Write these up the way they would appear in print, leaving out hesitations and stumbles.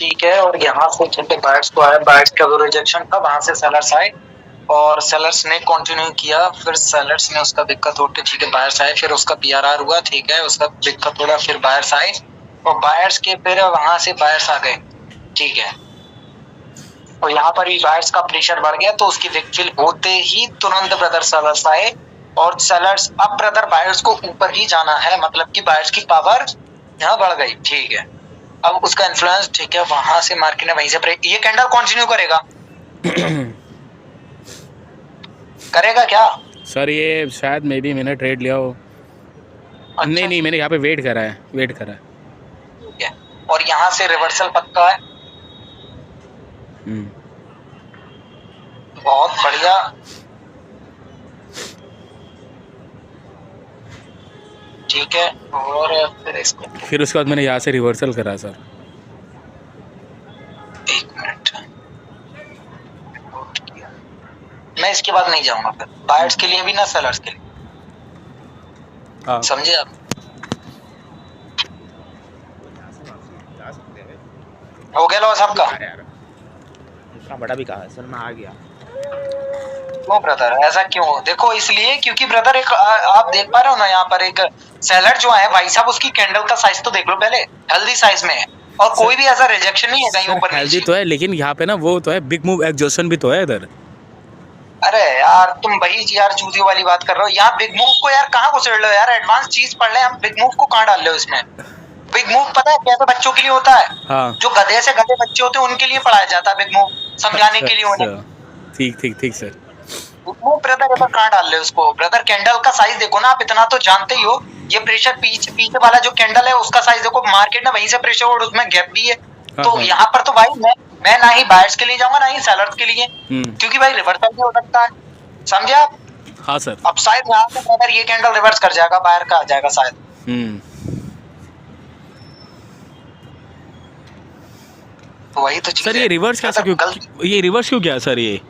ठीक है। और यहाँ से छोटे बायर्स को आया, बायर्स का जो रिजेक्शन था वहां से सेलर्स आए और सेलर्स ने कंटिन्यू किया, फिर सेलर्स ने उसका बिक्का तोड़ के ठीक है बायर्स आए, फिर उसका पीआरआर हुआ, ठीक है, उसका बिक्का तोड़ा, फिर बायर्स आए और बायर्स के फिर वहां से बायर्स आ गए, ठीक है। और यहाँ पर भी बायर्स का प्रेशर बढ़ गया तो उसकी विकफिल होते ही तुरंत ब्रदर सेलर्स आए और सेलर्स, अब ब्रदर बायर्स को ऊपर ही जाना है, मतलब कि बायर्स की पावर यहाँ बढ़ गई, ठीक है। अब उसका इन्फ्लुएंस, ठीक है, वहां से मार्केट ने वहीं से ये कैंडल कंटिन्यू करेगा करेगा क्या सर? ये शायद मे बी मैंने ट्रेड लिया हो। अच्छा, नहीं, मैंने यहाँ पे वेट करा है। ठीक है। और यहाँ से रिवर्सल पक्का है, बहुत बढ़िया, ठीक है। और फिर उसके बाद मैंने यहाँ से रिवर्सल करा सर। एक मिनट, मैं इसके बाद नहीं जाऊंगा फिर, बायर्स के लिए भी ना सेलर्स के लिए, समझे आप? हो गया लॉस आपका? इतना बड़ा भी कहा है सर, मैं आ गया। क्यों ब्रदर, ऐसा क्यों? देखो इसलिए क्योंकि ब्रदर एक आप देख पा रहे हो ना, यहाँ पर एक सेलर जो है भाई साहब, उसकी कैंडल का साइज तो देख लो पहले, हेल्दी साइज में है और कोई भी ऐसा रिजेक्शन नहीं है कहीं ऊपर हेल्दी तो है, लेकिन यहाँ पे ना वो तो है, बिग मूव एग्जॉशन भी तो है इधर। अरे यार तुम वही यार चूतियों वाली बात कर रहे हो, यहाँ बिग मूव को यार कहाँ घुसेड़ लो यार, एडवांस चीज पढ़ ले, हम बिग मूव को कहाँ डाल रहे हो इसमें? बिग मूव पता है कैसे बच्चों के लिए होता है? हाँ। जो गधे से गधे बच्चे होते हैं उनके लिए पढ़ाया जाता है बिग मूव, समझाने के लिए उन्हें। ठीक सर। वो ब्रदर कहाँ डाल रहे हो उसको? ब्रदर कैंडल का साइज देखो ना, आप इतना तो जानते ही हो, ये प्रेशर पीछे वाला जो कैंडल है उसका साइज देखो, मार्केट में वहीं से प्रेशर और उसमें गैप भी है। तो यहाँ पर तो भाई मैं ना ही बायर्स के लिए जाऊंगा ना ही सेलर्स के लिए, क्योंकि भाई रिवर्सल भी हो सकता है, समझे आप? हाँ सर। अब शायद यहाँ पे अगर ये कैंडल रिवर्स कर जाएगा, बायर का आ जाएगा शायद। वही तो चीज सर, ये रिवर्स कैसे क्यों? ये रिवर्स क्यों किया सर? ये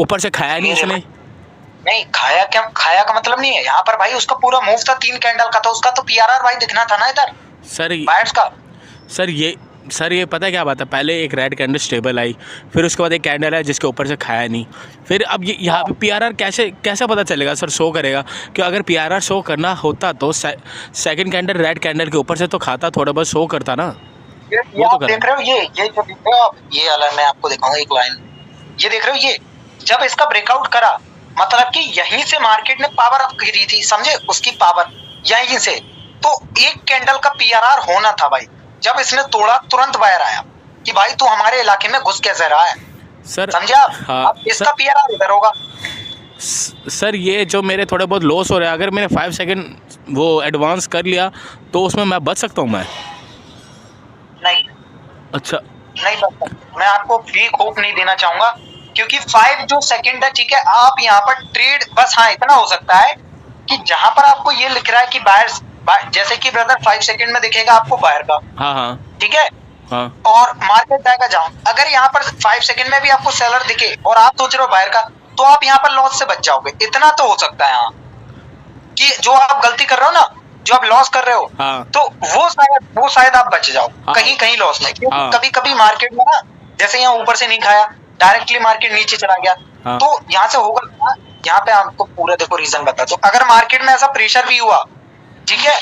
ऊपर से खाया नहीं इसने? नहीं खाया, क्या खाया का मतलब नहीं है यहाँ पर भाई, उसका पूरा मूव था 3 कैंडल का, तो उसका तो पीआरआर भाई दिखना था ना इधर सर बायर्स का। सर ये पता है क्या बात है, पहले एक रेड कैंडल स्टेबल आई, फिर उसके बाद एक कैंडल है जिसके ऊपर से खाया नहीं, फिर अब ये यहाँ पे पीआरआर कैसे पता चलेगा सर? शो करेगा कि अगर पीआरआर शो करना होता तो सेकंड कैंडल रेड कैंडल के ऊपर से तो खाता, थोड़ा बहुत शो करता ना। ये आप देख रहे हो, ये जो देख रहे हो आप, ये वाला मैं आपको दिखाऊंगा एक लाइन, ये देख रहे हो, ये जब इसका ब्रेकआउट करा, मतलब कि यहीं से मार्केट ने पावर अप करी थी, समझे? उसकी पावर यहीं से, तो एक कैंडल का पीआरआर होना था भाई, जब इसने तोड़ा तुरंत बायर आया कि भाई तू हमारे इलाके में घुस कैसे रहा है सर, समझे आप? हाँ, अब इसका पीआरआर इधर होगा सर। ये जो मेरे थोड़े बहुत लॉस हो रहे हैं, अगर मैंने 5 सेकंड वो एडवांस कर लिया तो उसमें मैं बच सकता हूँ? मैं नहीं, अच्छा नहीं बच सकता, मैं आपको वीक होप नहीं देना चाहूंगा, क्योंकि 5 जो सेकंड है, ठीक है, आप यहाँ पर ट्रेड बस, हाँ इतना हो सकता है कि जहां पर आपको ये लिख रहा है कि बायर्स, जैसे कि ब्रदर 5 सेकंड में दिखेगा आपको बायर का, हाँ, ठीक है, हाँ, और मार्केट जाएगा जाऊं, अगर यहाँ पर 5 सेकंड में भी आपको सेलर दिखे और आप सोच रहे हो बायर का, तो आप यहाँ पर लॉस से बच जाओगे, इतना तो हो सकता है हाँ, कि जो आप गलती कर रहे हो ना, जो आप लॉस कर रहे हो, हाँ, तो वो शायद आप बच जाओ, हाँ, कहीं लॉस में, क्योंकि कभी मार्केट में ना, जैसे यहाँ ऊपर से नहीं खाया, डायरेक्टली मार्केट नीचे चला गया, हाँ, तो यहाँ से होगा, यहाँ पे आपको पूरा देखो रीजन बता दो, अगर मार्केट में ऐसा प्रेशर भी हुआ, ठीक है,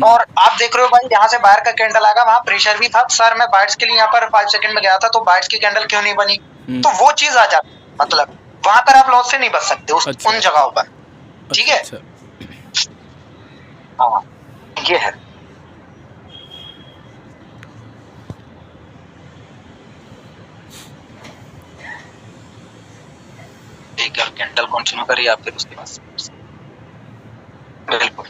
और आप देख रहे हो भाई यहाँ से बायर का कैंडल आएगा, वहां प्रेशर भी था, सर मैं बायर्स के लिए यहाँ पर 5 सेकंड में गया था, तो बायर्स की कैंडल क्यों नहीं बनी? तो वो चीज आ जाती, मतलब वहां पर आप लॉस से नहीं बच सकते उन जगहों पर, ठीक है? हाँ, ये है। एक कैंडल कंटिन्यू करिए आप, फिर उसके बाद बिल्कुल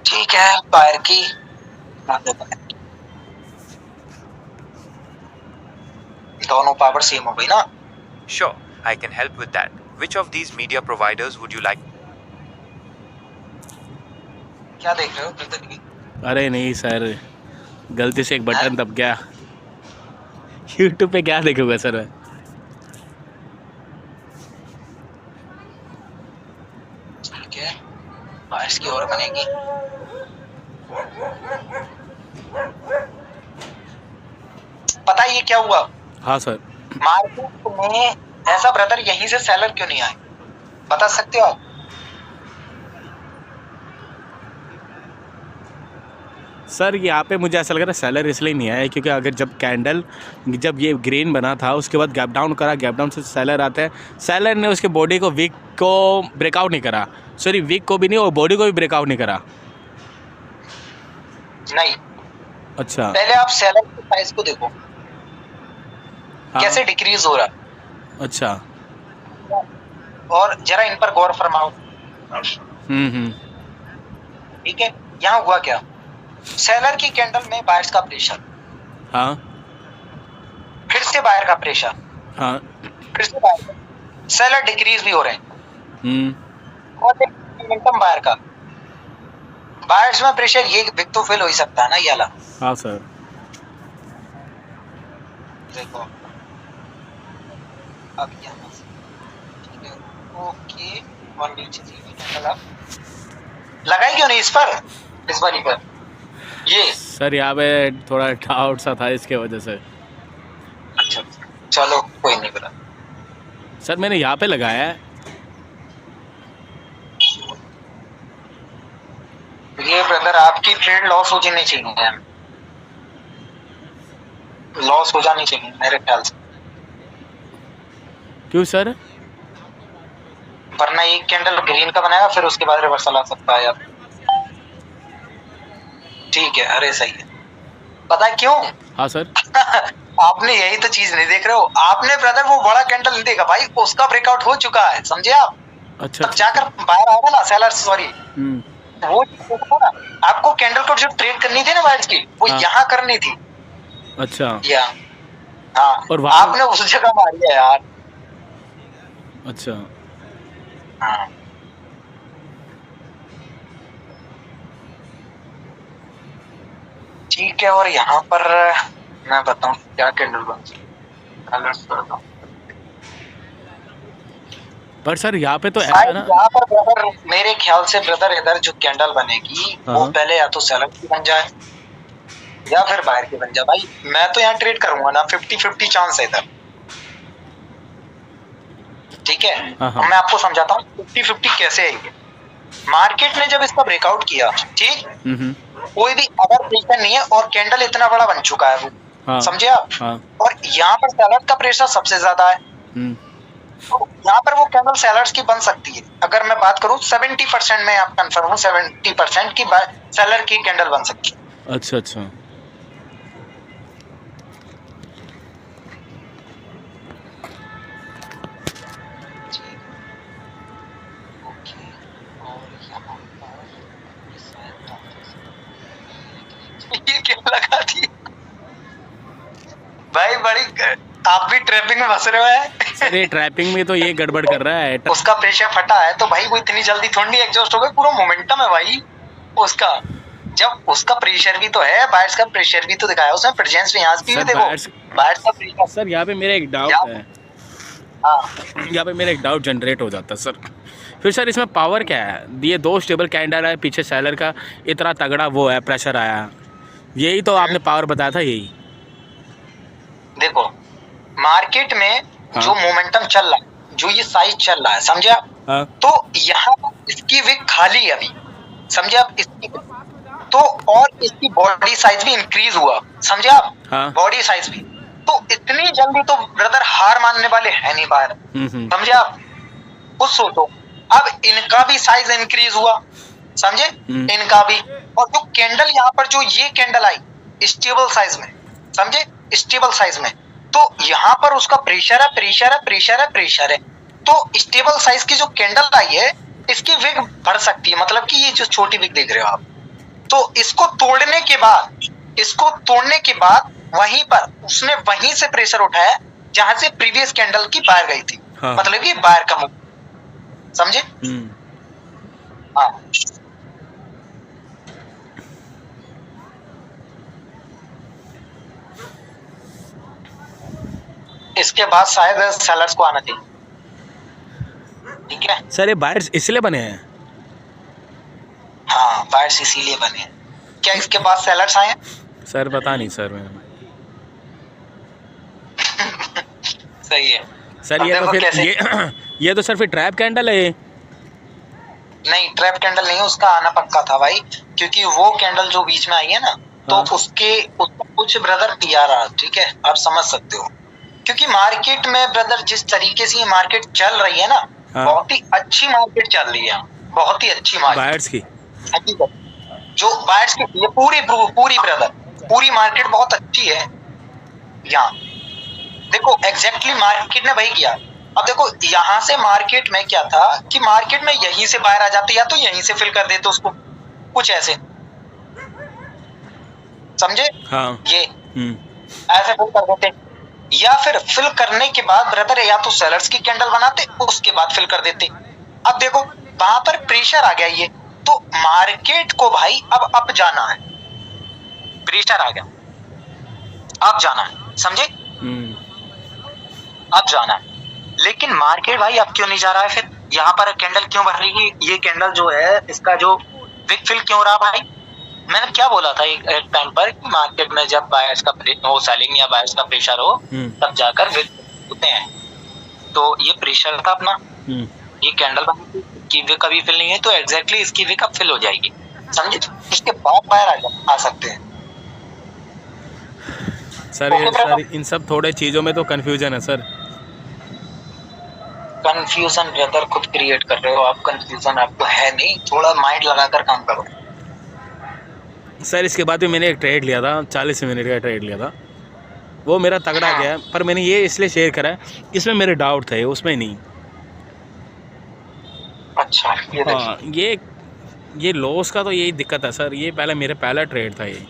ठीक है। बायर की दोनों पावर सेम हो गई ना? Sure, I can help with that. Which of these media providers would you like? क्या देख रहे हो ब्रदर की? अरे नहीं सर, गलती से एक बटन दब गया। YouTube पे क्या देखूंगा सर मैं? ठीक है, बायर्स की ओर बनेगी। पता है ये क्या हुआ? हाँ सर। मार्केट में ऐसा ब्रदर यहीं से सेलर क्यों नहीं आए, बता सकते हो आप? सर यहाँ पे मुझे ऐसा लग रहा है सेलर इसलिए नहीं आया क्योंकि अगर जब ये ग्रीन बना था उसके बाद गैप डाउन करा, गैप डाउन से सेलर आता है, सेलर ने उसके बॉडी को वीक को ब्रेकआउट नहीं करा, सॉरी वीक को भी नहीं और बॉडी को भी ब्रेकआउट नहीं करा। नहीं, अच्छा। पहले आप सेलर के साइज को देखो हाँ। कैसे डिक्रीज हो रहा, अच्छा। और जरा इन पर गौर फरमाओ। ठीक है, यहाँ हुआ क्या, सेलर की कैंडल में बायर्स का प्रेशर, हाँ फिर से बायर का प्रेशर, हाँ। फिर से बायर का, सेलर डिक्रीज भी हो रहे हैं, और मोमेंटम बायर का, बायर्स में प्रेशर, ये बिग तो फेल हो ही सकता है ना ये वाला। हाँ सर। देखो अब यहाँ से, ठीक है, ओके, और नीचे से भी कैंडल आप लगाई क्यों नहीं इस पर, इस वाली पर ये? सर यहाँ पे थोड़ा डाउट सा था इसके वजह से। अच्छा चलो कोई नहीं बता। सर मैंने यहाँ पे लगाया है। ये ब्रदर आपकी ट्रेड लॉस हो जानी चाहिए, लॉस हो जानी चाहिए मेरे ख्याल से। क्यों सर? वरना एक कैंडल ग्रीन का बनाएगा फिर उसके बाद रिवर्सल आ सकता है यार। ठीक है, अरे सही है, पता है क्यों? हाँ सर। आपने यही तो चीज नहीं देख रहे हो, आपने ब्रदर वो बड़ा कैंडल नहीं देखा भाई, उसका ब्रेकआउट हो चुका है, समझे आप? अच्छा। तब जाकर बाहर आएगा ना सेलर, सॉरी वो देखो ना, आपको कैंडल को जो ट्रेड करनी थी ना बायर्स की, वो हाँ। यहाँ करनी थी। अच्छा। या हाँ, और वहाँ आपने उस जगह मारी है यार। अच्छा। हाँ ठीक है, और यहाँ पर मैं बताऊं क्या कैंडल बन सकता है। पर सर यहाँ पे तो ऐसा है ना, यहाँ पर ब्रदर मेरे ख्याल से ब्रदर इधर जो कैंडल बनेगी वो हाँ। पहले या तो सेलर की बन जाए या फिर बायर की बन जाए। भाई मैं तो यहाँ ट्रेड करूंगा ना, 50-50 चांस है इधर, ठीक है? हाँ, हाँ। अब मैं आपको समझाता हूँ 50-50 कैसे है ये। मार्केट ने जब इसका ब्रेकआउट किया, ठीक, कोई भी अदर प्रेशर नहीं है और कैंडल इतना बड़ा बन चुका है वो, हाँ। समझे आप? हाँ। और यहाँ पर सेलर का प्रेशर सबसे ज्यादा है, तो यहाँ पर वो कैंडल सेलर्स की बन सकती है। अगर मैं बात करूँ 70% में, आप कंफर्म हूँ 70% की सेलर की कैंडल बन सकती है। अच्छा अच्छा। ये क्या लगा दी भाई, बड़ी आप भी ट्रैपिंग में फंस रहे हो। सर ये ट्रैपिंग में तो ये गड़बड़ कर रहा है। उसका प्रेशर फटा है तो भाई वो इतनी जल्दी थोड़ी एग्जॉस्ट हो गई, पूरा मोमेंटम है भाई उसका। जब उसका प्रेशर भी तो है, बायर्स का प्रेशर भी तो दिखाया उसने, प्रेजेंस भी यहाँ भी सर देखो, बायर्स का प्रेशर। सर यहाँ पे मेरा एक डाउट है, यहाँ पे मेरा एक डाउट जनरेट हो जाता है सर। फिर सर इसमें पावर क्या है? ये दो स्टेबल कैंडल है, पीछे सेलर का इतना तगड़ा वो है, प्रेशर आया, यही तो आपने पावर बताया था। यही देखो मार्केट में जो मोमेंटम चल रहा है, जो ये साइज चल रहा है, समझे आप? हाँ। तो यहाँ इसकी विक खाली है अभी, समझे आप? इसकी तो और इसकी बॉडी साइज भी इंक्रीज हुआ, समझे आप? हाँ। बॉडी साइज भी तो इतनी जल्दी तो ब्रदर हार मानने वाले है नहीं बाहर, समझे आप? कुछ सोचो, अब इनका भी साइज इंक्रीज हुआ, समझे? इनका भी, और जो कैंडल यहाँ पर जो ये कैंडल आई स्टेबल साइज में, समझे? स्टेबल साइज में, तो यहाँ पर उसका प्रेशर है, प्रेशर है, प्रेशर है, प्रेशर है, तो स्टेबल साइज की जो कैंडल आई है इसकी विग बढ़ सकती है। मतलब कि ये जो छोटी विग देख रहे हो आप, तो इसको तोड़ने के बाद वहीं पर उसने वहीं से प्रेशर उठाया जहां से प्रीवियस कैंडल की बाहर गई थी। हाँ। मतलब कि बाहर का मूव, समझे? हाँ, इसके बाद शायद सेलर्स को आना चाहिए, ठीक है? सर ये बायर्स इसलिए बने हैं? हाँ, बायर्स इसीलिए बने हैं। क्या इसके बाद सेलर्स आए हैं? सर पता नहीं सर मैं। सही है। सर अब ये तो देखो फिर कैसे, ये तो सर फिर ट्रैप कैंडल है ये। नहीं ट्रैप कैंडल नहीं, उसका आना पक्का था भाई, क्योंकि वो कैंडल जो बीच में आई है ना, तो हाँ। उसका कुछ ब्रदर पीआरआर, ठीक है, आप समझ सकते हो, क्योंकि मार्केट में ब्रदर जिस तरीके से ये मार्केट चल रही है ना, हाँ। बहुत ही अच्छी मार्केट चल रही है, बहुत ही अच्छी मार्केट। बायर्स की। हकीकत, जो बायर्स की ये पूरी ब्रदर, पूरी मार्केट बहुत अच्छी है यहाँ। देखो एग्जैक्टली मार्केट ने वही किया। अब देखो यहाँ से मार्केट में क्या था कि मार्केट में यहीं से बाहर आ जाते, या तो यहीं से फिल कर देते उसको, कुछ ऐसे, समझे? हाँ। ये ऐसे फिल कर देते, या फिर फिल करने के बाद ब्रदर या तो सेलर्स की कैंडल बनाते, उसके बाद फिल कर देते। अब देखो वहां पर प्रेशर आ गया, ये तो मार्केट को भाई अब अप जाना है, प्रेशर आ गया, अब जाना है, समझे? अब जाना है, लेकिन मार्केट भाई अब क्यों नहीं जा रहा है? फिर यहाँ पर कैंडल क्यों बढ़ रही है? ये कैंडल जो है इसका जो विक फिल क्यों रहा भाई? मैंने क्या बोला था एक टाइम पर कि मार्केट में जब बायर्स का हो सेलिंग या बायर्स का प्रेशर हो तब जाकर विक होते हैं, तो ये प्रेशर था अपना, ये कैंडल बनी की विक अभी फिल नहीं है, तो एग्जैक्टली इसकी विक अब फिल हो जाएगी, समझे? इसके बाद बायर आ सकते हैं। सर ये सर इन सब थोड़े चीज़ों में तो कंफ्यूजन है सर। कंफ्यूजन ब्रदर खुद क्रिएट कर रहे हो आप, कंफ्यूजन आपको है नहीं, थोड़ा माइंड लगाकर काम करो। सर इसके बाद भी मैंने एक ट्रेड लिया था, 40 मिनट का ट्रेड लिया था, वो मेरा तगड़ा गया है, पर मैंने ये इसलिए शेयर करा है, इसमें मेरे डाउट थे, उसमें नहीं। अच्छा ये हाँ, ये लॉस का तो यही दिक्कत है सर, ये मेरा पहला ट्रेड था ये।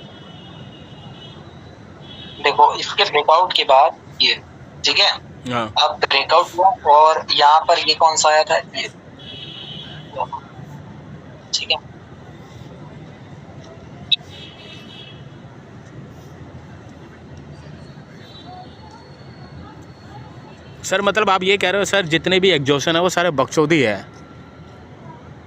देखो इसके ब्रेकआउट के बाद ये, ठीक है, हाँ। अब ब्रेकआउट हुआ और यहाँ पर ये कौन सा आया था, ये, ठीक है, सर मतलब आप ये कह रहे हो सर जितने भी एग्जॉशन है वो सारे बकचोदी है,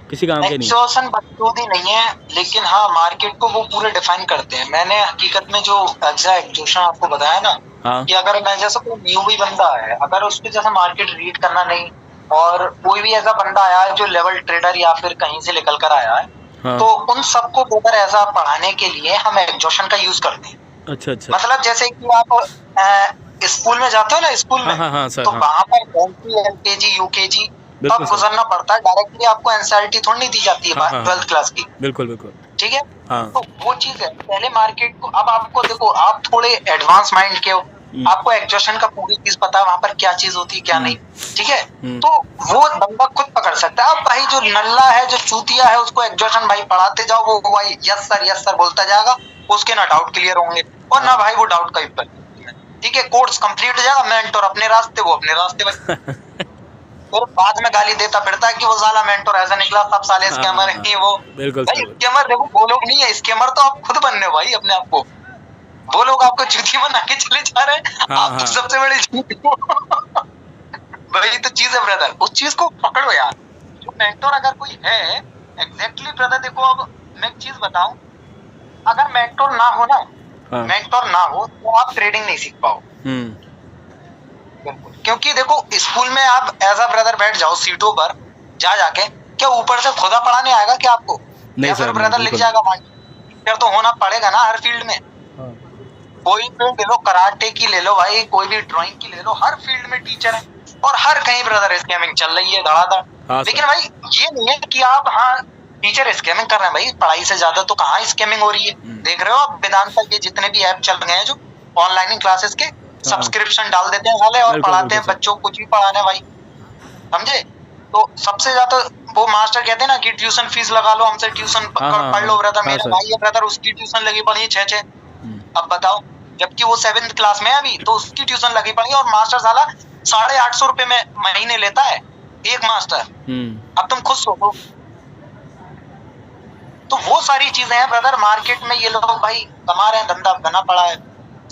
किसी काम के नहीं? एग्जॉशन बकचोदी नहीं है, लेकिन हाँ मार्केट को वो पूरे डिफाइन करते हैं। मैंने हकीकत में जो एग्जॉशन आपको बताया ना, हाँ। कि अगर मैं जैसा कोई न्यू भी बंदा है, अगर उसके जैसा मार्केट रीड करना नहीं, और कोई भी ऐसा बंदा आया है जो लेवल ट्रेडर या फिर कहीं से निकल कर आया है, हाँ। तो उन सबको बेहतर ऐसा पढ़ाने के लिए हम एग्जॉशन का यूज करते हैं। अच्छा। मतलब जैसे कि आप स्कूल में जाते हो ना, स्कूल में, हाँ, सर, तो हाँ। वहां पर LKG UKG तब गुजरना पड़ता है, डायरेक्टली आपको एनसीईआरटी थोड़ी नहीं दी जाती है 12th क्लास की। बिल्कुल। ठीक है, हाँ। तो वो चीज है पहले मार्केट को। अब आपको देखो, आप थोड़े एडवांस माइंड के हो, आपको एग्जॉशन का पूरी चीज पता है, वहां पर क्या चीज होती है क्या नहीं, ठीक है, तो वो बंदा खुद पकड़ सकता है। अब भाई जो नल्ला है, जो चूतिया है, उसको एग्जॉशन भाई पढ़ाते जाओ, वो भाई यस सर बोलता जाएगा, उसके ना डाउट क्लियर होंगे और ना भाई वो डाउट का उत्तर, ठीक है, कोर्स कंप्लीट हो जाएगा, मेंटोर अपने रास्ते, वो अपने रास्ते भाई। और बाद में गाली देता फिरता है कि वो साला मेंटोर ऐसा निकला, सब साले स्कैमर है वो। बिल्कुल भाई स्कैमर देखो वो लोग नहीं है, स्कैमर तो आप खुद बनने हो भाई अपने आप को। वो लोग आपको चूतिया बना के चले जा रहे हैं, आप तो सबसे बड़े चूतिया हो। वही तो चीज है ब्रदर, उस चीज को पकड़ो यार। जो मेंटोर अगर कोई है, एग्जैक्टली ब्रदर देखो, अब मैं एक चीज बताऊं, अगर मेंटोर ना हो ना, मेंटोर ना हो तो आप ट्रेडिंग नहीं सीख पाओ। क्योंकि देखो स्कूल में आप एज अ ब्रदर बैठ जाओ सीटों पर, जाके क्या ऊपर से खुदा पढ़ाने आएगा क्या आपको? या फिर ब्रदर लिख जाएगा टीचर तो होना पड़ेगा ना हर फील्ड में। कोई फील्ड ले लो, कराटे की ले लो भाई, कोई भी ड्राइंग की ले लो, हर फील्ड में टीचर है और हर कहीं ब्रदर स्कैमिंग चल रही है धड़ाधड़। लेकिन भाई ये नहीं है कि आप हाँ टीचर स्कैमिंग कर रहे हैं, भाई पढ़ाई से ज्यादा तो कहाँ स्कैमिंग हो रही है। देख रहे हो आप वेदांता के जितने भी ऐप चल गए हैं, जो ऑनलाइन क्लासेस के सब्सक्रिप्शन डाल देते हैं साले और पढ़ाते हैं बच्चों को, कुछ भी पढ़ाना है भाई, समझे? तो सबसे ज्यादा वो मास्टर कहते हैं ना कि ट्यूशन फीस लगा लो हमसे, ट्यूशन पढ़ लो ब्रदर। मेरा भाई है ब्रदर, उसकी ट्यूशन लगी पड़ी 6। अब बताओ, जबकि वो 7th क्लास में है अभी, तो उसकी ट्यूशन लगी पड़ी और मास्टर साला 850 रुपए में महीने लेता है एक मास्टर। अब तुम खुद सोचो, तो वो सारी चीजें हैं ब्रदर। मार्केट में ये लोग भाई कमा रहे हैं, धंधा बना पड़ा है,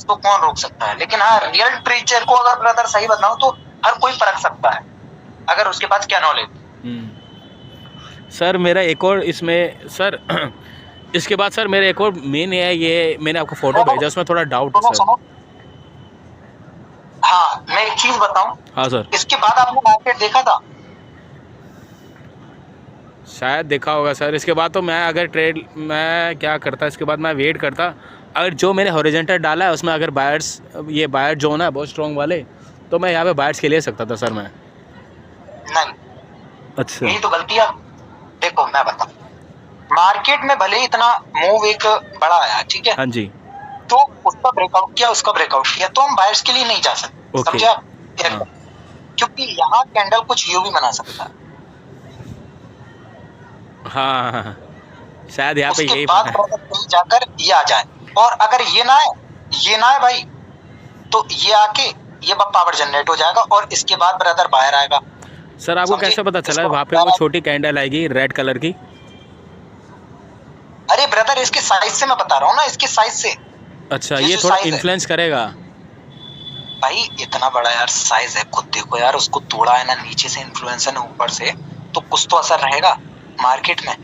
तो कौन रोक सकता है? लेकिन हाँ रियल टीचर को अगर ब्रदर सही बताऊं तो हर कोई परख सकता है अगर उसके पास क्या नॉलेज। सर मेरा एक और इसमें सर इसके बाद सर मेरे एक और मेन है, ये मैंने आपको फोटो भेजा, उसमें थोड़ा डाउट है सुनो सर। सुनो, हाँ मैं एक चीज बताऊं, हाँ सर, इसके बाद आपने मार्केट देखा था? शायद देखा होगा सर। इसके बाद तो मैं अगर ट्रेड मैं क्या करता, इसके बाद मैं वेट करता, अगर जो मैंने हॉरिजॉन्टल डाला है उसमें अगर बायर्स, ये बायर जोन है बहुत स्ट्रॉन्ग वाले, तो मैं यहाँ पे बायर्स के ले सकता था सर मैं। नहीं, अच्छा, यही तो गलती है। देखो मैं बताऊं, मार्केट में भले इतना मूव एक बड़ा आया, ठीक है, हाँ जी, तो उसका ब्रेकआउट किया, उसका ब्रेकआउट किया, तो हम बायर्स के लिए नहीं जा सकते, ओके, समझे आप? हाँ क्योंकि यहाँ कैंडल कुछ यू भी बना सकता है। हाँ हाँ, शायद यहाँ पे उसके यही बाद है। कहीं जाकर ये आ जाए, और अगर ये ना है, ये ना है भाई, तो ये आके ये पावर जनरेट हो जाएगा, और इसके बाद ब्रदर बाहर आएगा। सर आपको समझे? कैसे पता चला इसको वहाँ पे वो छोटी कैंडल आएगी रेड कलर की? अरे ब्रदर, इसके साइज से मैं बता रहा हूँ ना, इसके साइज से। अच्छा, ये ये जो थोड़ा size है। इन्फ्लुएंस करेगा। भाई इतना बड़ा यार साइज है, खुद देखो यार, उसको तोड़ा है ना नीचे से, इन्फ्लुएंस है ना ऊपर से, तो कुछ तो असर रहेगा मार्केट में।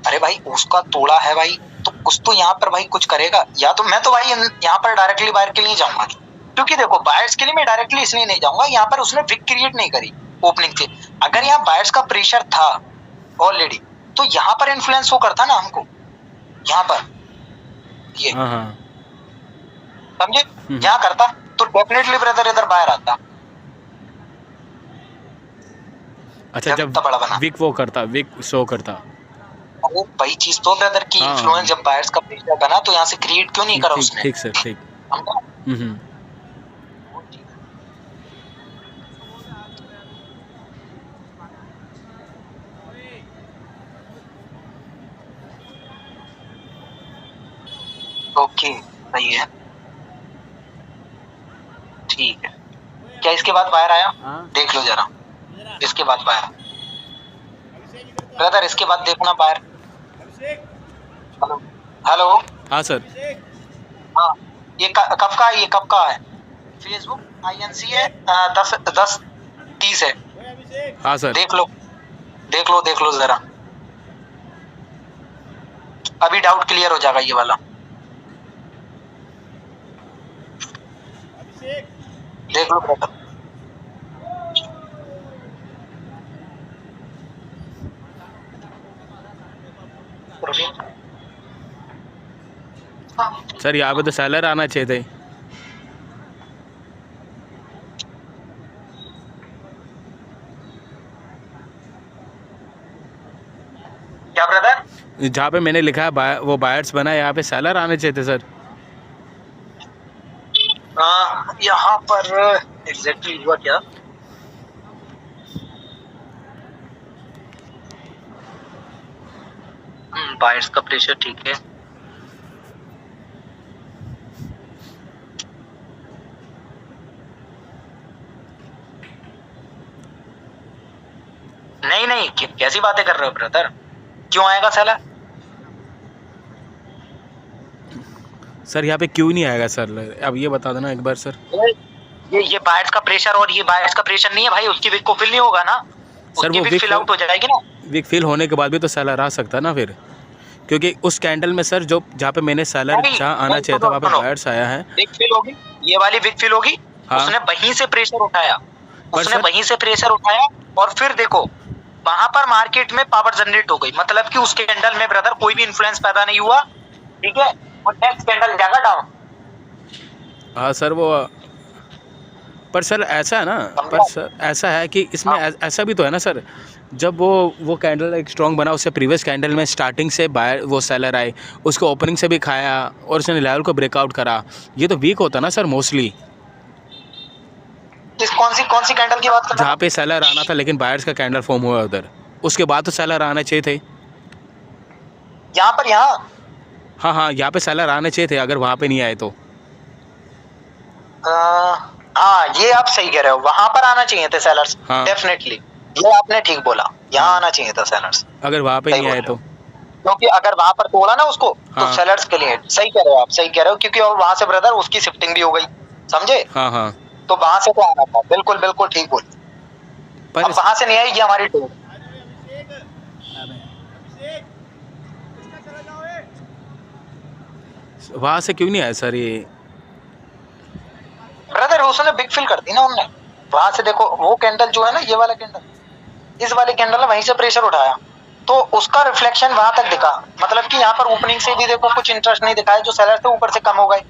अरे भाई उसका तोड़ा है भाई, तो कुछ तो यहाँ पर भाई कुछ करेगा। या तो मैं तो भाई यहाँ पर डायरेक्टली बायर के लिए जाऊंगा, क्योंकि देखो बायर्स के लिए मैं डायरेक्टली इसलिए नहीं जाऊंगा, यहाँ पर उसने विक क्रिएट नहीं करी ओपनिंग से। अगर यहाँ बायर्स का प्रेशर था ऑलरेडी, तो यहाँ पर इन्फ्लुएंस वो करता ना हमको, यहाँ पर ये, हाँ हाँ, समझे? यहाँ करता तो डेफिनेटली ब्रदर इधर बाहर आता। अच्छा, जब इतना बड़ा बना। विक वो करता, विक शो करता। अरे वही चीज तो ब्रदर की हाँ। इन्फ्लुएंस जब बायर्स का प्रेशर बना, तो यहाँ से क्रिएट क्यों नहीं करा ठीक उसने? ठीक सर, ठीक। समझा? हम्म, ओके, सही है, ठीक है। क्या इसके बाद बाहर आया? देख लो जरा, इसके बाद बाहर ब्रदर, इसके बाद देखना बाहर। हेलो हेलो, हाँ सर, हाँ, ये कब का है? ये कब का है? फेसबुक INC है, 10:30 है। हाँ सर, देख लो देख लो देख लो जरा, अभी डाउट क्लियर हो जाएगा ये वाला। देख लो ब्रदर, सर यहाँ पे तो सेलर आना चाहिए थे। क्या ब्रदर? जहाँ पे मैंने लिखा है वो बायर्स बना है, यहाँ पे सेलर आने चाहिए थे सर। यहाँ पर एग्जैक्टली हुआ क्या? बायर्स का प्रेशर ठीक है, नहीं नहीं, कैसी बातें कर रहे हो ब्रदर? क्यों आएगा सेलर? सर यहाँ पे क्यों नहीं आएगा सर, अब ये बता देना एक बार सर। ये बायर्स का प्रेशर, और ये बायर्स का प्रेशर नहीं है भाई, उसकी विक को फिल नहीं होगा ना, सर उसकी वो विक फिल आउट हो जाएगी ना। विक फिल होने के बाद भी तो सेलर आ सकता है ना फिर, क्योंकि उस कैंडल में सर जो जहाँ पे मैंने सेलर जहाँ आना चाहिए था वहाँ पे बायर्स आया है। विक फिल होगी, ये वाली विक फिल होगी। हाँ। उसने वहीं से प्रेशर उठाया, उसने सर- वहीं से प्रेशर उठाया, और फिर देखो वहां पर मार्केट में पावर जनरेट हो गई, मतलब कि उस कैंडल में ब्रदर कोई भी इन्फ्लुएंस पैदा नहीं हुआ, ठीक है, और नेक्स्ट कैंडल जाएगा डाउन। हाँ सर वो, पर सर ऐसा है ना, पर सर ऐसा है कि इसमें ऐसा भी तो है ना सर, जब वो कैंडल एक स्ट्रॉन्ग बना, उससे प्रीवियस कैंडल में स्टार्टिंग से बायर वो सेलर आए, उसको ओपनिंग से भी खाया और उसने लेवल को ब्रेकआउट करा, ये तो वीक होता ना सर मोस्टली। कौन सी कैंडल की बात कर रहे जहाँ पे सेलर आना था लेकिन बायर्स का कैंडल फॉर्म हुआ उधर, उसके बाद तो सेलर आने चाहिए थे। हो? यहाँ पर, यहाँ हाँ हाँ, यहाँ पे सेलर आने चाहिए थे, अगर वहाँ पे नहीं आए तो। हाँ, ये आप सही कह रहे हो, वहां पर आना चाहिए थे सेलर्स, हाँ। डेफिनेटली, ये आपने ठीक बोला, यहाँ आना चाहिए था सेलर्स, अगर वहाँ पे सही नहीं आए बोल तो। क्योंकि अगर वहां पर तोड़ा ना उसको, तो हाँ। सेलर्स के लिए सही कह रहे हो आप, सही कह रहे हो, क्योंकि और वहां से ब्रदर उसकी शिफ्टिंग भी हो गई, समझे? हाँ हाँ, तो वहां से तो आना था, बिल्कुल बिल्कुल ठीक बोल। पर अब वहां से नहीं आएगी हमारी टोल। वहाँ से क्यों नहीं आया सर ये? ब्रदर उसने बिग फिल कर दी ना उनने, वहां से देखो वो कैंडल जो है ना, ये वाला कैंडल, इस वाले कैंडल ने वहीं से प्रेशर उठाया, तो उसका रिफ्लेक्शन वहां तक दिखा, मतलब कि यहाँ पर ओपनिंग से भी देखो कुछ इंटरेस्ट नहीं दिखाया, जो सेलर थे ऊपर से कम हो गए,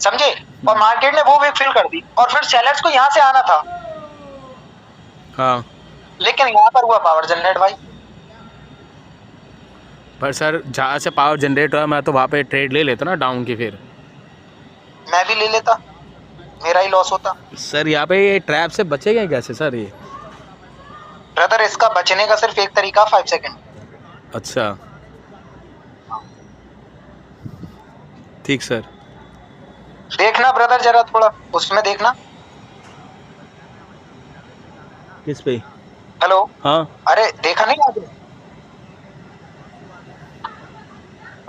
समझे, और मार्केट ने वो बिग फिल कर दी, और फिर सेलर्स को यहाँ से आना था, हाँ, लेकिन यहाँ पर हुआ पावर जनरेट भाई। पर सर जहाँ से पावर जनरेट हुआ मैं तो वहाँ पे ट्रेड ले लेता ना डाउन की, फिर मैं भी ले लेता, मेरा ही लॉस होता। सर यहाँ पे ये ट्रैप से बचेगा कैसे सर ये? ब्रदर इसका बचने का सिर्फ एक तरीका, 5 सेकंड। अच्छा, ठीक सर। देखना ब्रदर जरा थोड़ा उसमें देखना। किस पे? हेलो, हाँ, अरे देखा नहीं आपने?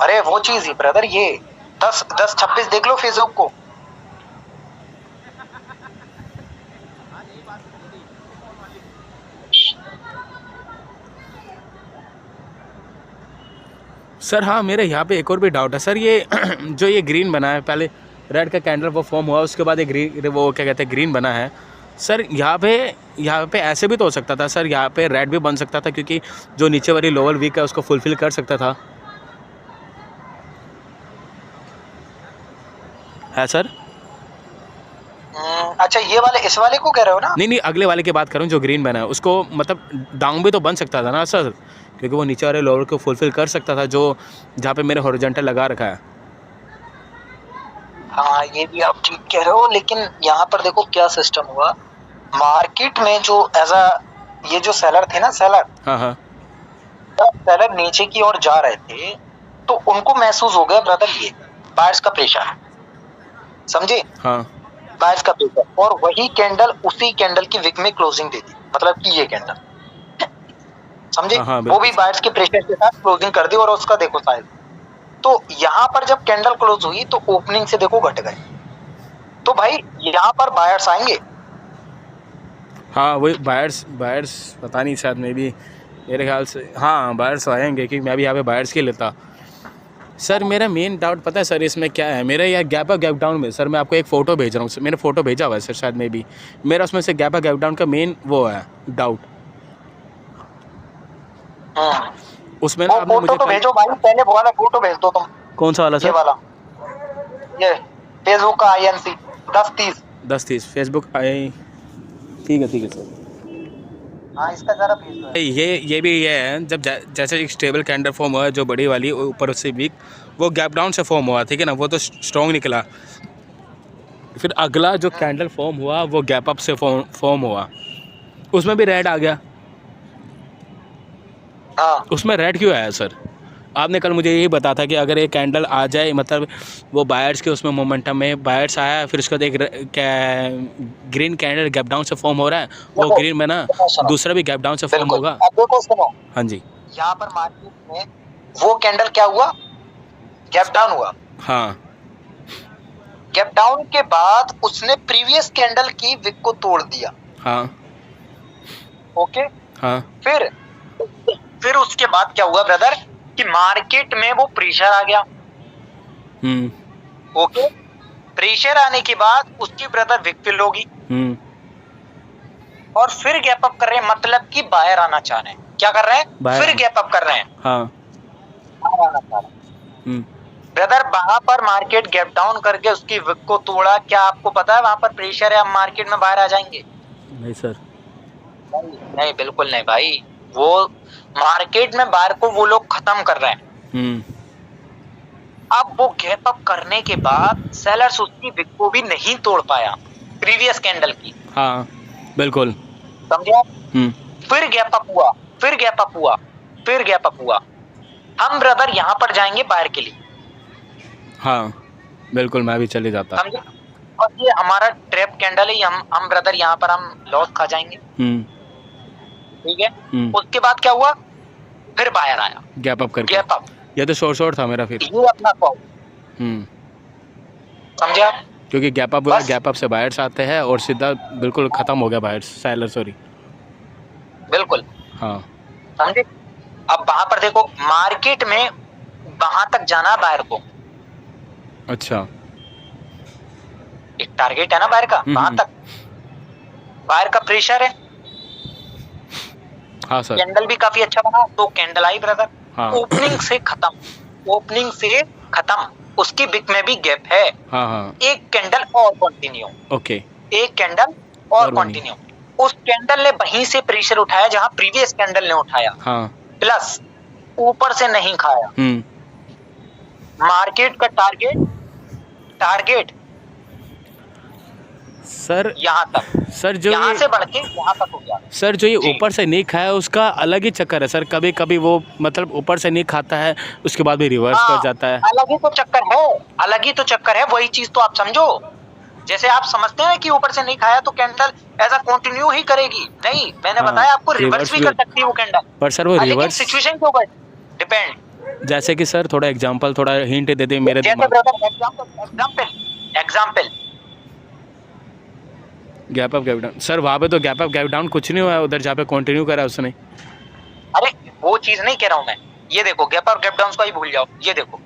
अरे वो चीज ही ब्रदर, ये 10-10-26 देख लो फेसबुक को। सर हाँ, मेरे यहाँ पे एक और भी डाउट है सर, ये जो ये ग्रीन बना है, पहले रेड का कैंडल वो फॉर्म हुआ, उसके बाद ये ग्रीन, वो क्या कहते हैं, ग्रीन बना है सर। यहाँ पे ऐसे भी तो हो सकता था सर, यहाँ पे रेड भी बन सकता था, क्योंकि जो नीचे वाली लोअर वीक है उसको फुलफिल कर सकता था, है सर? अच्छा ये वाले, इस वाले को कह रहे हो ना? नहीं, अगले वाले की बात करूँ जो ग्रीन बना है, उसको मतलब डाउन भी तो बन सकता था ना सर, क्योंकि वो नीचे वाले लोअर को फुलफिल कर सकता था, जो जहाँ पे मेरे हॉरिजॉन्टल लगा रखा है। हाँ ये भी आप ठीक कह रहे हो, लेकिन यहाँ पर देखो क्या सिस्टम हुआ मार्केट में, जो एज अ ये जो सेलर थे ना, सेलर, हाँ हाँ, जब सेलर नीचे की ओर जा रहे थे तो उनको महसूस हो गया ब्रदर ये बायर्स का प्रेशर, समझे, हाँ, बायर्स का प्रेशर, और वही कैंडल उसी कैंडल की विक में क्लोजिंग दे दी, मतलब कि ये कैंडल, समझे, हाँ, वो भी बायर्स के प्रेशर के साथ क्लोजिंग कर दी, और उसका देखो साइज, तो यहाँ पर जब कैंडल क्लोज हुई तो ओपनिंग से देखो घट गए, तो भाई यहाँ पर बायर्स आएंगे। हाँ, वही बायर्स पता नहीं, शायद मे भी, मेरे ख्याल से हाँ बायर्स आएंगे, क्योंकि मैं भी यहाँ पे बायर्स के लेता। सर मेरा मेन डाउट पता है सर इसमें क्या है, मेरा यार गैप अप गैप डाउन में, सर मैं आपको एक फ़ोटो भेज रहा हूँ, मैंने फ़ोटो भेजा हुआ है सर, शायद मे भी मेरा उसमें से गैप अप गैप डाउन का मेन वो है डाउट, उसमें ना वो आपने फोटो मुझे तो भेजो भाई, पहले वो वाला फोटो भेज दो तुम। कौन सा वाला ये सर? वाला, ये फेसबुक का INC 10-30 फेसबुक आई, ठीक है सर। हाँ इसका जरा भेज दो। ये भी ये है, जब जैसे एक स्टेबल कैंडल फॉर्म हुआ है, जो बड़ी वाली ऊपर उससे वीक, वो गैप डाउन से फॉर्म हुआ, ठीक है ना, वो तो स्ट्रॉन्ग निकला। फिर अगला जो कैंडल फॉर्म हुआ वो गैप अप से फॉर्म हुआ, उसमें भी रेड आ गया। हाँ उसमें रेड क्यों आया सर? आपने कल मुझे यही बताया था कि अगर एक कैंडल आ जाए, मतलब वो बायर्स के उसमें मोमेंटम में बायर्स आया, फिर उसके बाद एक ग्रीन कैंडल गैप डाउन से फॉर्म हो रहा है, वो ग्रीन में ना दूसरा भी गैप डाउन से फॉर्म होगा। अब देखो सुनो, हाँ जी, यहाँ पर मार्केट में वो कैंडल क्या हुआ, गैप डाउन हुआ। हाँ, गैप डाउन के बाद उसने प्रीवियस कैंडल की विक को तोड़ दिया। हाँ, ओके, हाँ, फिर उसके बाद क्या हुआ ब्रदर कि मार्केट में वो प्रेशर आ गया। ओके, प्रेशर आने के बाद उसकी ब्रदर विक फिल होगी, और फिर गैप अप कर रहे हैं, मतलब कि बायर आना चाह रहे हैं। क्या कर रहे हैं? फिर गैप अप कर रहे हैं। हाँ, ब्रदर वहां पर मार्केट गैप डाउन करके उसकी विक को तोड़ा, क्या आपको पता है वहां पर प्रेशर है, अब मार्केट में बाहर आ जाएंगे? नहीं सर, नहीं बिल्कुल नहीं भाई, वो मार्केट में बाहर को वो लोग खत्म कर रहे हैं। अब वो गैप अप करने के बाद सेलर्स उसकी विक को भी नहीं तोड़ पाया, प्रीवियस कैंडल की। हाँ बिल्कुल, समझे आप? फिर गैप अप हुआ, फिर गैप अप हुआ, फिर गैप अप हुआ। हम ब्रदर यहाँ पर जाएंगे बाहर के लिए। हाँ बिल्कुल, मैं भी चले जाता। समझे? और ये हमारा ट्रैप कैंडल है, हम ब्रदर यहाँ पर हम लॉस खा जाएंगे। ठीक है, उसके बाद क्या हुआ, फिर बाहर आया गैप अप करके। गैप अप, ये तो शॉर्ट था मेरा फिर। ये अपना कॉल। समझे आप? क्योंकि गैप अप हुआ, गैप अप से बायर्स आते हैं और सीधा बिल्कुल खत्म हो गया बायर्स, सेलर सॉरी। बिल्कुल, हाँ, समझे। अब वहां पर देखो मार्केट में वहां तक जाना बायर को, अच्छा। एक टारगेट है ना बायर का, वहां तक बायर का प्रेशर है। हाँ सर। कैंडल भी काफी अच्छा बना, तो कैंडल आई ब्रदर, हाँ। ओपनिंग से खत्म, ओपनिंग से खत्म, उसकी बिक में भी गैप है। हाँ हाँ। एक कैंडल और कंटिन्यू, ओके। एक कैंडल और और बनी। कंटिन्यू। उस कैंडल ने वहीं से प्रेशर उठाया जहां प्रीवियस कैंडल ने उठाया, हाँ। प्लस ऊपर से नहीं खाया। मार्केट का टारगेट, टारगेट सर यहां तक, सर जो यहां ये से बढ़ के यहां तक हो गया। सर जो ये जी। ऊपर से नहीं खाया उसका अलग ही चक्कर है सर। कभी कभी वो मतलब ऊपर से नहीं खाता है, उसके बाद भी रिवर्स कर हाँ, जाता है। अलग ही तो चक्कर है, अलग ही तो चक्कर है, वही चीज तो आप समझो। जैसे आप समझते हैं कि ऊपर से नहीं खाया तो कैंडल ऐसा कंटिन्यू ही करेगी, नहीं, मैंने हाँ, बताया आपको रिवर्स रिवर्स भी भी। कर सकती है वो कैंडल। पर सर वो लेकिन रिवर्स सिचुएशन के ऊपर डिपेंड। जैसे कि सर थोड़ा एग्जांपल, थोड़ा हिंट दे दे मेरे जैसे दिमाग। Brother example, example gap up gap down sir, वहाँ पे तो गैप अप गैप डाउन कुछ नहीं हुआ है उधर जहाँ पे कंटिन्यू करा उसने। अरे वो चीज नहीं कह रहा हूं मैं, ये देखो गैप अप गैप डाउन को ही भूल जाओ, ये देखो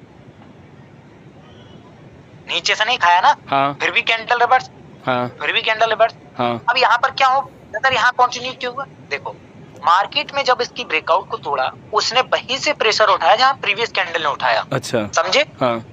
नीचे से नहीं खाया ना, हाँ फिर भी कैंडल रिवर्स, हाँ फिर भी कैंडल रिवर्स। हाँ। अब यहाँ पर क्या हो ब्रदर, यहाँ कंटिन्यू क्यों हुआ? देखो मार्केट में जब इसकी ब्रेकआउट को तोड़ा, उसने वहीं से प्रेशर उठाया जहां प्रीवियस कैंडल ने उठाया। अच्छा। समझे? हाँ।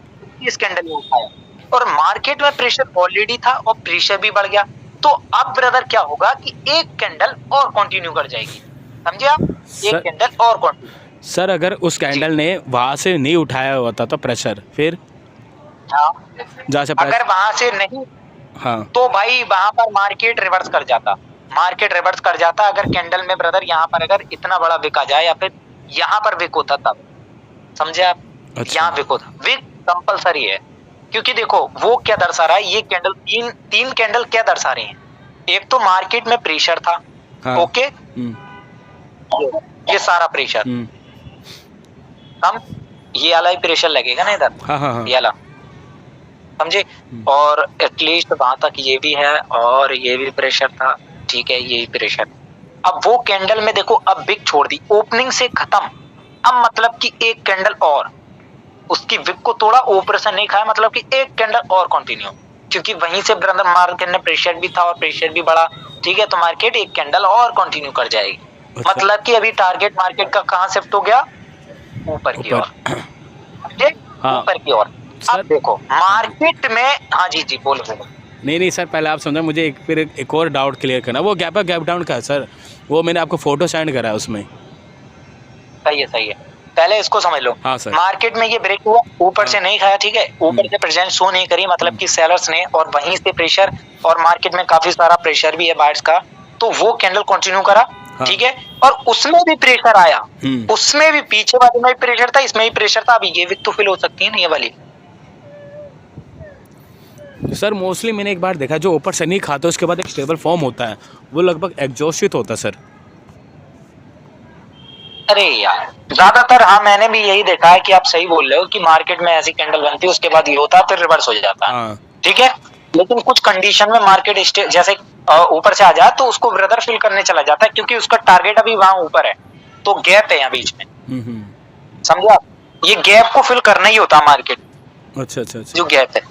इस कैंडल ने उठाया और मार्केट में प्रेशर ऑलरेडी था और प्रेशर भी बढ़ गया। तो अब ब्रदर क्या होगा कि एक कैंडल और कंटिन्यू कर जाएगी, समझे आप? एक कैंडल और कंटिन्यू। सर अगर उस कैंडल ने वहाँ से नहीं उठाया होता तो प्रेशर, फिर हाँ, जहाँ से अगर वहां से नहीं हाँ तो भाई वहां पर मार्केट रिवर्स कर जाता, मार्केट रिवर्स कर जाता। अगर कैंडल में ब्रदर यहाँ पर अगर इतना बड़ा विक आ जाए या फिर यहाँ पर विक होता तब, समझे आप? अच्छा। यहाँ विक होता, विक कंपलसरी है, क्योंकि देखो वो क्या दर्शा रहा है, ये कैंडल तीन कैंडल क्या दर्शा रही हैं? एक तो मार्केट में प्रेशर था, हाँ। ओके, ये सारा प्रेशर, हम ये वाला ही प्रेशर लगेगा ना इधर, हाँ हाँ हाँ। ये वाला, समझे? और एटलीस्ट वहां तक ये भी है और ये भी प्रेशर था, ठीक है, ये भी प्रेशर। अब वो कैंडल में देखो अब बिग छोड़ दी, ओपनिंग से खत्म। अब मतलब कि एक कैंडल और, उसकी विक को तोड़ा, ऊपर से नहीं खाया, मतलब कि एक कैंडल और कंटिन्यू, क्योंकि वहीं से ब्रदर मार्केट में प्रेशर भी था और प्रेशर भी बढ़ा, ठीक है, तो मार्केट एक कैंडल और कंटिन्यू कर जाएगी। अच्छा। मतलब कि अभी टारगेट मार्केट का कहां शिफ्ट हो गया? ऊपर की ओर, हाँ। ऊपर की ओर। अब देखो मार्केट में, हाँ जी जी बोलो बोलो। नहीं सर, पहले आप समझो, मुझे फिर एक और डाउट क्लियर करना। वो गैप अप गैप डाउन का है सर, वो मैंने आपको फोटो सेंड करा है उसमें। सही है, सही है, पहले इसको समझ लो। हाँ सर। मार्केट में ये ब्रेक हुआ, ऊपर से नहीं खाया, ठीक है, ऊपर से प्रेजेंट शो नहीं करी, मतलब कि सेलर्स ने, और वहीं से प्रेशर, और मार्केट में काफी सारा प्रेशर भी है बायर्स का, तो वो कैंडल कंटिन्यू करा, हाँ। ठीक है, और उसमें भी प्रेशर आया, उसमें भी पीछे वाले में भी प्रेशर था, इसमें भी प्रेशर था। अभी ये विक तो फिल हो सकती है ना ये वाली। तो सर मोस्टली मैंने एक बार देखा, जो ऊपर से नहीं खाता उसके बाद एक स्टेबल फॉर्म होता है, वो लगभग एग्जॉस्टित होता है सर। अरे यार ज्यादातर, हाँ मैंने भी यही देखा है कि आप सही बोल रहे हो कि मार्केट में ऐसी कैंडल बनती है, उसके बाद ये होता है, फिर रिवर्स हो जाता है, हाँ। ठीक है। लेकिन कुछ कंडीशन में मार्केट जैसे ऊपर से आ जाए तो उसको ब्रदर फिल करने चला जाता है, क्योंकि उसका टारगेट अभी वहां ऊपर है, तो गैप है यहाँ बीच में, समझे आप? ये गैप को फिल करना ही होता है मार्केट, अच्छा अच्छा अच्छा। जो गैप है।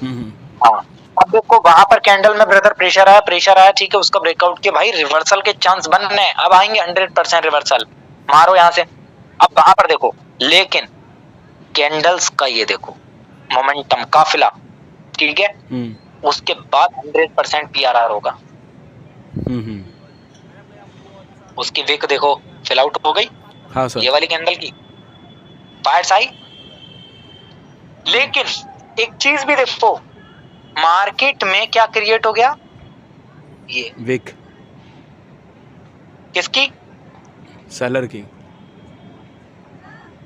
हाँ, अब देखो वहां पर कैंडल में ब्रदर प्रेशर आया, ठीक है, उसका ब्रेकआउट के भाई रिवर्सल के चांस बन रहे हैं, अब आएंगे 100% रिवर्सल, मारो यहाँ से। अब वहां पर देखो, लेकिन कैंडल्स का ये देखो मोमेंटम, काफिला, ठीक है, उसके बाद 100% पीआरआर होगा। उसकी विक देखो फिल आउट हो गई, हाँ सर। ये वाली कैंडल की बायर्स आई। लेकिन एक चीज भी देखो, मार्केट में क्या क्रिएट हो गया, ये विक किसकी? सेलर की।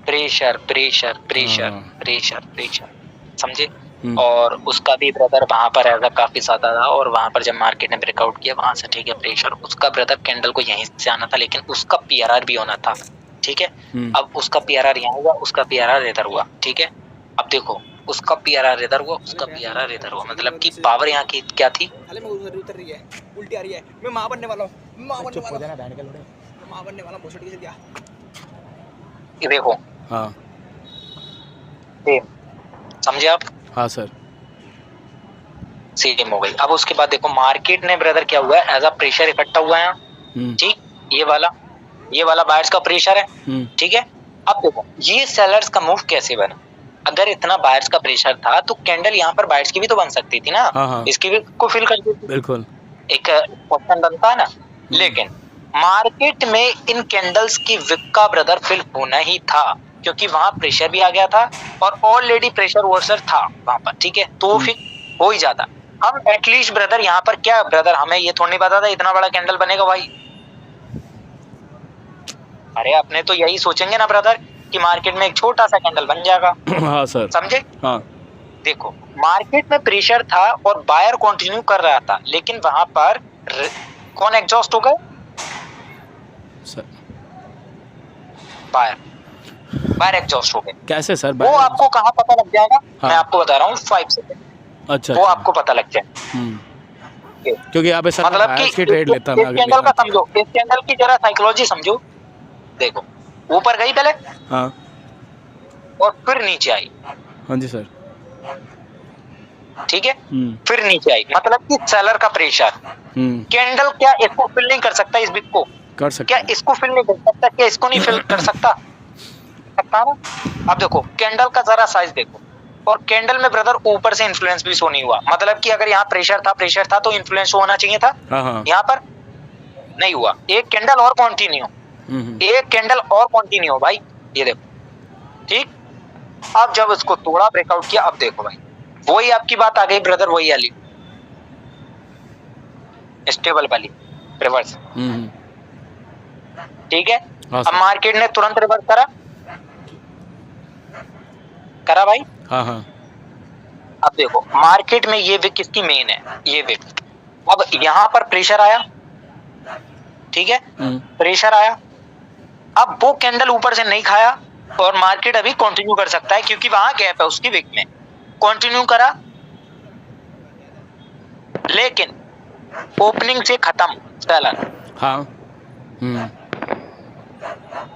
प्रेशर प्रेशर प्रेशर हाँ। प्रेशर प्रेशर, समझे? और उसका भी ब्रदर वहां पर ऐसा काफी ज्यादा था, और वहां पर जब मार्केट ने ब्रेकआउट किया वहां से, ठीक है, प्रेशर उसका ब्रदर कैंडल को यहीं से आना था, लेकिन उसका पीआरआर भी होना था, ठीक है। अब उसका पीआरआर यहाँ हुआ, उसका पीआरआर इधर हुआ, ठीक है। अब देखो उसका पीआरआर इधर हुआ, उसका पीआरआर इधर हुआ, मतलब कि पावर यहाँ की क्या थी? उतर रही है, उल्टी आ रही है, मैं मां बनने वाला हूं, मां बनने वाला हूं, मां बनने वाला हूं, भोसड़ी से दिया। ये देखो, हाँ समझे आप? हाँ सर। सेम हो गई। अब उसके बाद देखो मार्केट ने ब्रदर क्या हुआ है, एज अ प्रेशर इकट्ठा हुआ है यहाँ, ठीक, ये वाला बायर्स का प्रेशर है, ठीक है। अब देखो ये सेलर्स का मूव कैसे बना, अगर इतना बायर्स का प्रेशर था तो कैंडल यहाँ पर बायर्स की भी तो बन सकती थी ना, हाँ। इसकी भी को फिल कर देती, बिल्कुल एक ऑप्शन बनता है ना। लेकिन मार्केट में इन कैंडल्स की विक का ब्रदर फिल होना ही था, क्योंकि वहां प्रेशर भी आ गया था और ऑलरेडी प्रेशर वॉशर था वहां पर, ठीक है, तो फिर हो ही जाता। हम एटलीस्ट ब्रदर यहाँ पर क्या ब्रदर, हमें ये थोड़ी नहीं पता था इतना बड़ा कैंडल बनेगा भाई। अरे अपने तो यही सोचेंगे ना ब्रदर कि मार्केट में एक छोटा सा कैंडल बन जाएगा। हाँ सर, समझे? हाँ। देखो मार्केट में प्रेशर था और बायर कंटिन्यू कर रहा था, लेकिन वहां पर कौन एग्जॉस्ट हो गए? बायर एग्जॉस्ट हो गए। कैसे सर? वो आपको कहाँ पता लग जाएगा? हाँ। मैं आपको बता रहा हूँ 5 सेकंड। अच्छा, वो आपको पता लग जाए, क्योंकि यहाँ पे सर मतलब कि की ट्रेड लेता इस कैंडल का समझो, इस कैंडल की जरा साइकोलॉजी समझो। देखो ऊपर गई पहले, हाँ और फिर नीचे आई, हाँ जी सर, ठीक है, फिर नीचे आई, मतलब कि सेलर का प्रेशर। कैंडल क्या इसको फिल नहीं कर सकता? इस बिक को कर सकता क्या इसको फिल नहीं कर सकता? क्या इसको नहीं फिल कर सकता? सकता ना। अब देखो कैंडल का जरा साइज देखो, और कैंडल में ब्रदर ऊपर से इन्फ्लुएंस भी शो नहीं हुआ, मतलब कि अगर यहाँ प्रेशर था तो इन्फ्लुएंस होना चाहिए था, यहाँ पर नहीं हुआ। एक कैंडल और कंटिन्यू, एक कैंडल और कंटिन्यू भाई, ये देखो, ठीक। अब जब इसको तोड़ा, ब्रेकआउट किया, अब देखो भाई वही आपकी बात आ गई ब्रदर, वही वाली स्टेबल वाली रिवर्स, ठीक है। अब मार्केट ने तुरंत रिवर्स करा भाई, हाँ। अब देखो मार्केट में ये विक किसकी मेन है, ये विक। अब यहां पर प्रेशर आया, ठीक है, प्रेशर आया। अब वो कैंडल ऊपर से नहीं खाया और मार्केट अभी कंटिन्यू कर सकता है, क्योंकि वहां गैप है उसकी विक में, कंटिन्यू करा, लेकिन ओपनिंग से खत्म सेलर, हाँ,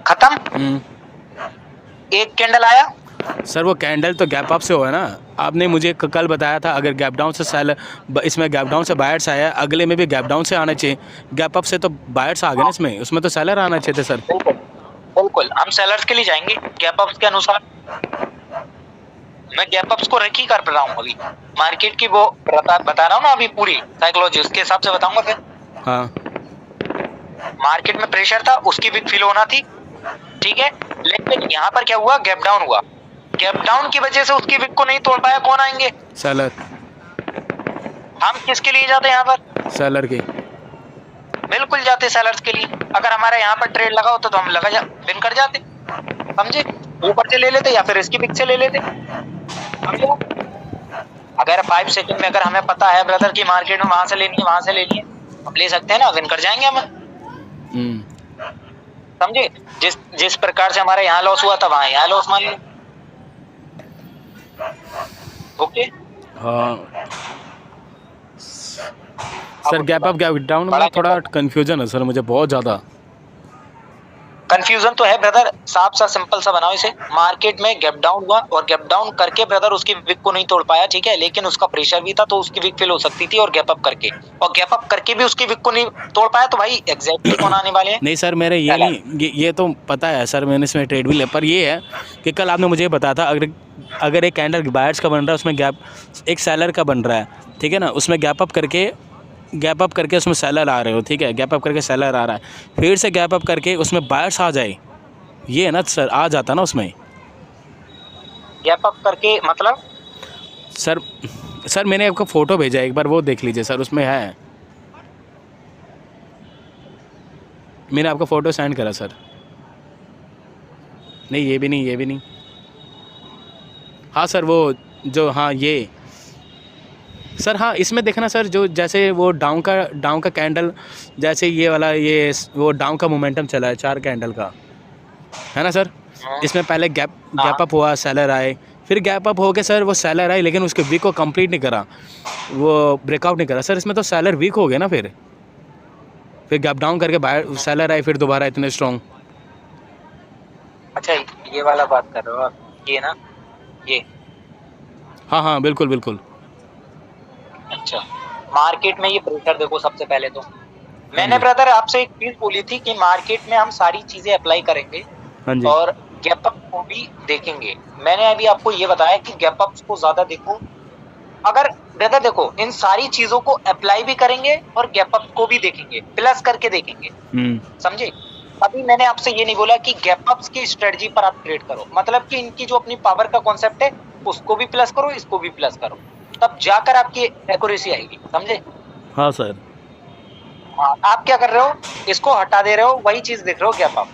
खत्म। एक कैंडल आया सर, वो कैंडल तो गैप अप से हुआ ना, आपने मुझे कल बताया था अगर गैप डाउन से सेल, इसमें गैप डाउन से बायर्स आया, अगले में भी गैप डाउन से आना चाहिए, गैप अप से तो बायर्स आ गए ना, उसमें तो सेलर आना चाहिए थे सर। बिल्कुल हम सेलर्स के लिए जाएंगे गैप अप्स के अनुसार, मैं गैप अप्स को रखी कर रहा हूँ अभी, मार्केट की वो बता रहा हूँ ना अभी पूरी साइकोलॉजी, उसके हिसाब से बताऊंगा फिर। हाँ, मार्केट में प्रेशर था, उसकी भी फील होना थी, ठीक है, लेकिन यहाँ पर क्या हुआ, गैप डाउन हुआ, गैप डाउन की वजह से उसकी विक को नहीं तोड़ पाया, कौन आएंगे? सेलर। हम किसके लिए जाते हैं यहाँ पर? सेलर के, बिल्कुल जाते सेलर्स के लिए। अगर हमारा यहाँ पर ट्रेड लगा होता तो हम विन कर जाते, समझे, ऊपर से ले लेते या फिर इसकी विक से ले लेते, समझे। अगर 5 सेकंड में अगर हमें पता है ब्रदर की मार्केट में वहां से लेनी है, वहां से लेनी है, हम ले सकते हैं ना, विन कर जाएंगे हम, समझे। जिस प्रकार से हमारे यहाँ लॉस हुआ था वहां यहाँ लॉस मान लो, ओके। हाँ sir, gap up gap down में थोड़ा कंफ्यूजन है सर, मुझे बहुत ज़्यादा कंफ्यूजन तो है ब्रदर, साफ सा सिंपल सा बनाओ इसे। मार्केट में गैप डाउन हुआ और गैप डाउन करके ब्रदर उसकी विक को नहीं तोड़ पाया, ठीक है, लेकिन उसका प्रेशर भी था तो उसकी विक फिल हो सकती थी, और गैप अप करके भी उसकी विक को नहीं तोड़ पाया, तो भाई एग्जैक्टली कौन आने वाले हैं? नहीं सर, मेरे ये नहीं, ये तो पता है सर, मैंने इसमें ट्रेड भी लिया, पर ये है कि कल आपने मुझे बताया था अगर एक कैंडल बायर्स का बन रहा है, उसमें गैप एक सेलर का बन रहा है, ठीक है ना, उसमें गैप अप करके उसमें सेलर आ रहे हो, ठीक है, गैप अप करके सेलर आ रहा है, फिर से गैप अप करके उसमें बायर्स आ जाए, ये है ना सर, आ जाता ना उसमें गैप अप करके, मतलब सर मैंने आपको फ़ोटो भेजा है, एक बार वो देख लीजिए सर, उसमें है, मैंने आपको फ़ोटो सेंड करा सर। नहीं ये भी नहीं, हाँ सर, वो जो, हाँ ये सर, हाँ इसमें देखना सर, जो जैसे वो डाउन का कैंडल, जैसे ये वाला, ये वो डाउन का मोमेंटम चला है 4 कैंडल का, है ना सर, इसमें पहले गैप अप हुआ, सेलर आए, फिर गैप अप हो गया सर, वो सेलर आए, लेकिन उसके वीक को कंप्लीट नहीं करा, वो ब्रेकआउट नहीं करा सर, इसमें तो सेलर वीक हो गया ना, फिर गैप डाउन करके बाहर सेलर आए, फिर दोबारा इतने स्ट्रॉन्ग। अच्छा ये वाला बात कर रहे हो आप, ये ना, ये, हाँ बिल्कुल, अच्छा, मार्केट में ये प्रेशर देखो सबसे पहले तो मैंने जी। ब्रदर आपसे एक चीज बोली थी कि मार्केट में हम सारी चीजें अप्लाई करेंगे हाँ जी। और गैप अप को भी देखेंगे। मैंने अभी आपको ये बताया कि गैप अप्स को ज्यादा देखो। अगर ब्रदर देखो इन सारी चीजों को अप्लाई भी करेंगे और गैप अप को भी देखेंगे, प्लस करके देखेंगे, समझे? अभी मैंने आपसे ये नहीं बोला कि गैप अप्स की स्ट्रेटजी पर आप ट्रेड करो, मतलब कि इनकी जो अपनी पावर का कॉन्सेप्ट है उसको भी प्लस करो, इसको भी प्लस करो, तब जाकर आपकी एक्यूरेसी आएगी, समझे? हाँ सर। हाँ, आप क्या कर रहे हो, इसको हटा दे रहे हो, वही चीज देख रहे हो गैप अप,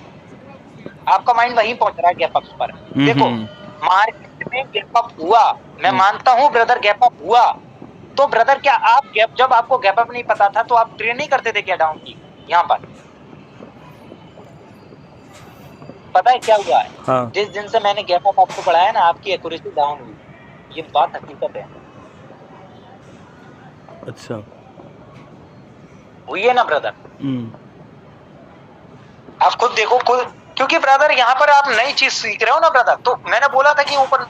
आपका माइंड वहीं पहुंच रहा है गैप अप पर। देखो मार्केट में गैप अप हुआ, मैं मानता हूं ब्रदर गैप अप हुआ, तो ब्रदर क्या आप गैप, जब आपको गैप अप नहीं पता था तो आप ट्रेड नहीं करते थे क्या डाउन की? यहाँ पर पता है क्या हुआ है? हाँ। जिस दिन से मैंने गैप अप आपको पढ़ाया ना, आपकी एक्यूरेसी डाउन हुई, ये बात हकीकत है, अच्छा। हुई है ना ब्रदर? आप खुद देखो खुद, क्योंकि ब्रदर यहाँ पर आप नई चीज सीख रहे हो ना ब्रदर, तो मैंने बोला था कि ऊपर